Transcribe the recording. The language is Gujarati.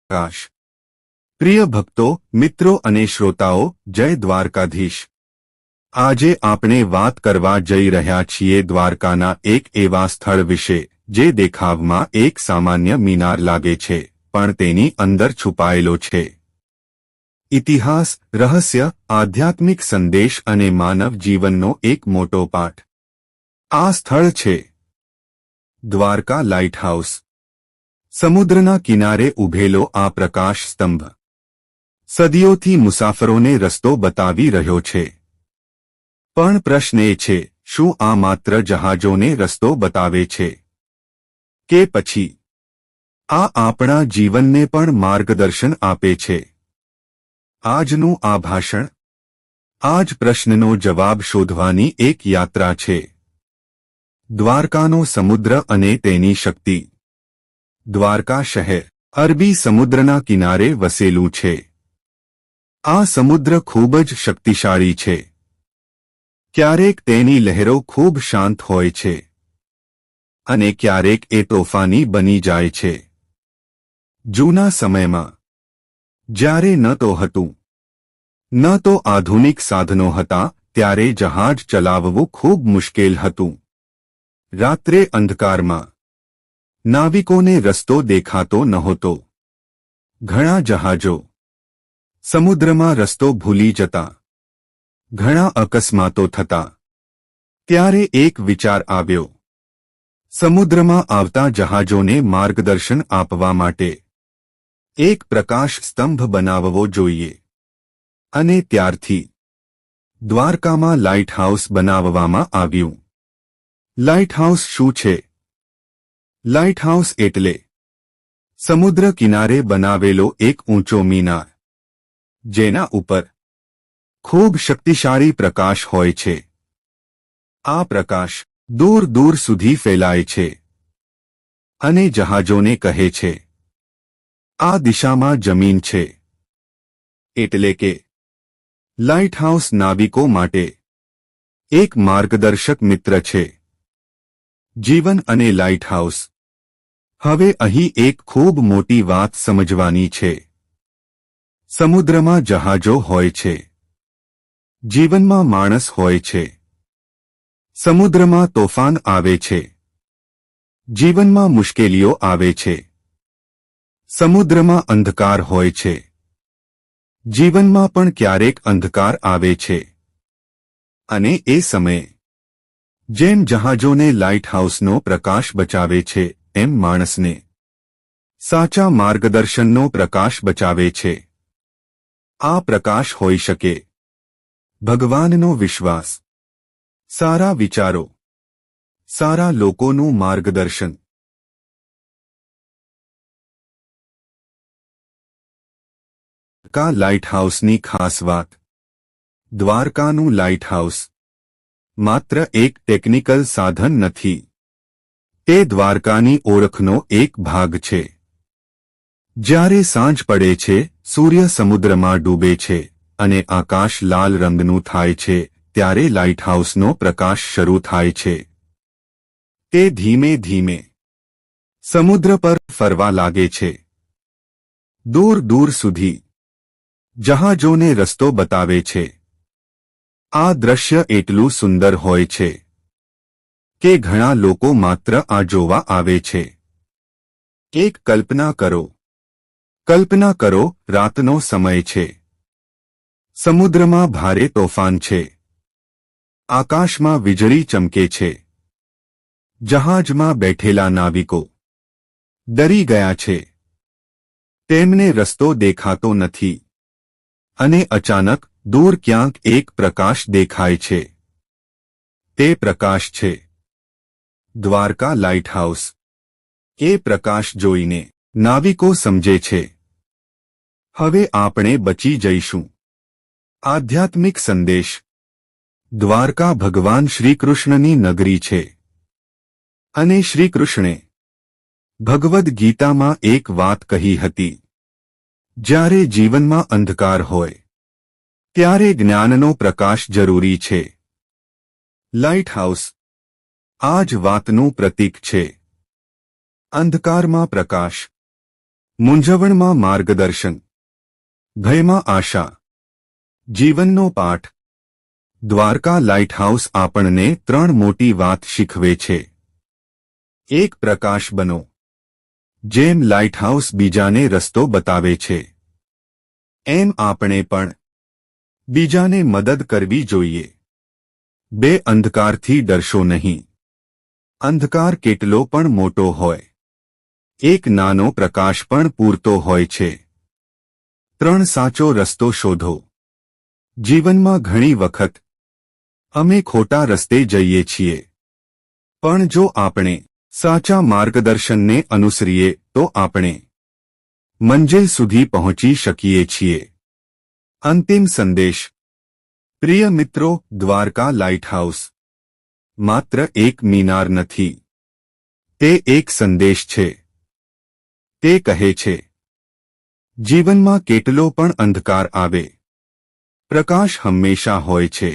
પ્રકાશ। પ્રિય ભક્તો, મિત્રો અને શ્રોતાઓ, જય દ્વારકાધીશ। આજે આપણે વાત કરવા જઈ રહ્યા છીએ દ્વારકાના એક એવા સ્થળ વિશે જે દેખાવમાં એક સામાન્ય મિનાર લાગે છે, પણ તેની અંદર છુપાયેલો છે ઇતિહાસ, રહસ્ય, આધ્યાત્મિક સંદેશ અને માનવ જીવનનો એક મોટો પાઠ। આ સ્થળ છે દ્વારકા લાઇટ હાઉસ। સમુદ્રના કિનારે ઊભેલો આ પ્રકાશ સ્તંભ સદીઓથી મુસાફરોને રસ્તો બતાવી રહ્યો છે। પણ પ્રશ્ન એ છે, શું આ માત્ર જહાજોને રસ્તો બતાવે છે કે પછી આ આપણા જીવનને પણ માર્ગદર્શન આપે છે? આજનું આ ભાષણ આ જ પ્રશ્નનો જવાબ શોધવાની એક યાત્રા છે। દ્વારકાનો સમુદ્ર અને તેની શક્તિ। દ્વારકા શહેર અરબી સમુદ્રના કિનારે વસેલું છે। આ સમુદ્ર ખૂબ જ શક્તિશાળી છે। ક્યારેક તેની લહેરો ખૂબ શાંત હોય છે અને ક્યારેક એ તોફાની બની જાય છે। જૂના સમયમાં જ્યારે ન તો હતું ન તો આધુનિક સાધનો હતા, ત્યારે જહાજ ચલાવવું ખૂબ મુશ્કેલ હતું। રાત્રે અંધકારમાં નાવિકોને રસ્તો દેખાતો નહોતો। ઘણા જહાજો સમુદ્રમાં રસ્તો ભૂલી જતા, ઘણા અકસ્માતો થતા। ત્યારે એક વિચાર આવ્યો, સમુદ્રમાં આવતા જહાજોને માર્ગદર્શન આપવા માટે એક પ્રકાશ સ્તંભ બનાવવો જોઈએ। અને ત્યારથી દ્વારકામાં લાઇટ હાઉસ બનાવવામાં આવ્યું। લાઇટ હાઉસ શું છે? લાઇટ હાઉસ એટલે સમુદ્ર કિનારે બનાવેલો એક ઊંચો મિનાર, જેના ઉપર ખૂબ શક્તિશાળી પ્રકાશ હોય છે। આ પ્રકાશ દૂર દૂર સુધી ફેલાય છે અને જહાજોને કહે છે, આ દિશામાં જમીન છે। એટલે કે લાઇટ હાઉસ નાવિકો માટે એક માર્ગદર્શક મિત્ર છે। જીવન અને લાઇટ હાઉસ। હવે અહીં એક ખૂબ મોટી વાત સમજવાની છે। સમુદ્રમાં જહાજો હોય છે, જીવનમાં માણસ હોય છે। સમુદ્રમાં તોફાન આવે છે, જીવનમાં મુશ્કેલીઓ આવે છે। સમુદ્રમાં અંધકાર હોય છે, જીવનમાં પણ ક્યારેક અંધકાર આવે છે। અને એ સમયે જેમ જહાજોને લાઇટ હાઉસનો પ્રકાશ બચાવે છે, એમ માણસને સાચા માર્ગદર્શનનો પ્રકાશ બચાવે છે। આ પ્રકાશ હોઈ શકે ભગવાનનો વિશ્વાસ, સારા વિચારો, સારા લોકોનું માર્ગદર્શન। દ્વારકા લાઇટ હાઉસની ખાસ વાત। દ્વારકાનું લાઇટ હાઉસ માત્ર એક ટેકનિકલ સાધન નથી, તે દ્વારકાની ઓળખનો એક ભાગ છે। જ્યારે સાંજ પડે છે, સૂર્ય સમુદ્રમાં ડૂબે છે અને આકાશ લાલ રંગનું થાય છે, ત્યારે લાઇટ હાઉસનો પ્રકાશ શરૂ થાય છે। તે ધીમે ધીમે સમુદ્ર પર ફરવા લાગે છે, દૂર દૂર સુધી જહાજોને રસ્તો બતાવે છે। આ દ્રશ્ય એટલું સુંદર હોય છે કે ઘણા લોકો માત્ર આ જોવા આવે છે। એક કલ્પના કરો, રાતનો સમય છે, સમુદ્રમાં ભારે તોફાન છે, આકાશમાં વીજળી ચમકે છે, જહાજમાં બેઠેલા નાવિકો ડરી ગયા છે, તેમને રસ્તો દેખાતો નથી, અને અચાનક દૂર ક્યાંક એક પ્રકાશ દેખાય છે। તે પ્રકાશ છે દ્વારકા લાઇટ હાઉસ। એ પ્રકાશ જોઈને નાવિકો સમજે છે, હવે આપણે બચી જઈશું। આધ્યાત્મિક સંદેશ। દ્વારકા ભગવાન શ્રીકૃષ્ણની નગરી છે અને શ્રીકૃષ્ણે ભગવદ્ ગીતામાં એક વાત કહી હતી, જ્યારે જીવનમાં અંધકાર હોય ત્યારે જ્ઞાનનો પ્રકાશ જરૂરી છે। લાઇટ હાઉસ આ જ વાતનું પ્રતીક છે। અંધકારમાં પ્રકાશ, મૂંઝવણમાં માર્ગદર્શન, ભયમાં આશા, જીવનનો પાઠ. દ્વારકા લાઇટહાઉસ આપણને 3 મોટી વાત શીખવે છે. 1. પ્રકાશ બનો. જેમ લાઇટહાઉસ બીજાને રસ્તો બતાવે છે, એમ આપણે પણ બીજાને મદદ કરવી જોઈએ. 2. અંધકારથી ડરશો નહીં. અંધકાર કેટલો પણ મોટો હોય, એક નાનો પ્રકાશ પણ પૂરતો હોય છે. 3. સાચો રસ્તો શોધો. જીવનમાં ઘણી વખત અમે ખોટા રસ્તે જઈએ છીએ, પણ જો આપણે સાચા માર્ગદર્શનને અનુસરીએ તો આપણે મંજિલ સુધી પહોંચી શકીએ છીએ. અંતિમ સંદેશ. પ્રિય મિત્રો, દ્વારકા લાઇટહાઉસ માત્ર એક મિનાર નથી, તે એક સંદેશ છે. તે કહે છે, જીવનમાં કેટલો પણ અંધકાર આવે, પ્રકાશ હંમેશા હોય છે.